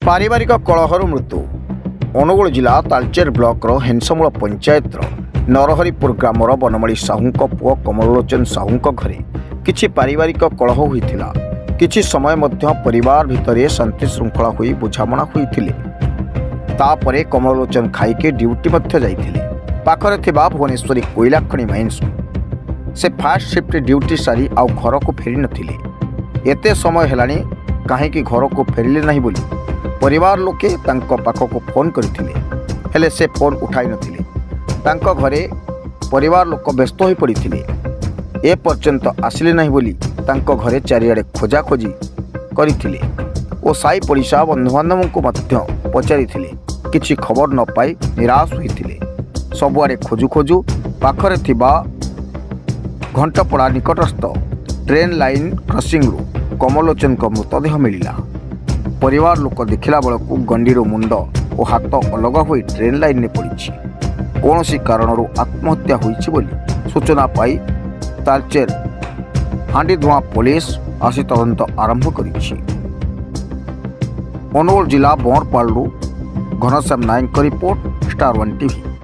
पारिवारिक कलहर मृत्यु अनुगुल जिला तालचेर ब्लॉक हेंसमूल पंचायत नरहरिपुर ग्रामर बनमाली साहू पुओ कमलोचन साहू घरे किछि पारिवारिक कलह होइथिला। किछि समय मध्य परिवार भितर शांति श्रृंखला हुई बुझामणा होइथिले। तापरे कमलोचन खाइके ड्यूटी मध्य जाइथिले। पाखरे थिबा भुवनेश्वरी कोयला खଣି माइन्स से फास्ट शिफ्ट ड्यूटी सारी आउ घर को फेरी नथिले। एते समय हेलानी काहेकि घर को फेरिले नहीं बोली परिवार लोके तांको पाखको फोन करथिले, हेले से फोन उठाई नथिले। तांको घरे परिवार लोक व्यस्त होई पड़िथिले। ए पर्यंत आसिले नहीं बोली तांको घरे चारिआडे खोजा खोजी करथिले ओ साई पड़िशा बंधुबांधव को मध्य पचारिथिले। किछि खबर न पाई निराश होइथिले। सबुआडे खोजु खोजु पाखरे थिबा घंटपड़ा निकटस्थ ट्रेन लाइन क्रॉसिंग रु कमलोचन को मृतदेह मिलिला। परिवार लोक देखिला बेलू गंडीर मुंड और हाथ अलग हो ट्रेन लाइन में पड़ी कौन सी कारणरू आत्महत्या होइछि बोली सूचना पाई तालचेर हांडीधुआ पुलिस आसी तदंत आरंभ करिछि। अनुगुल जिला बंरपालू घनश्याम नायक रिपोर्ट, स्टार 1 टीवी।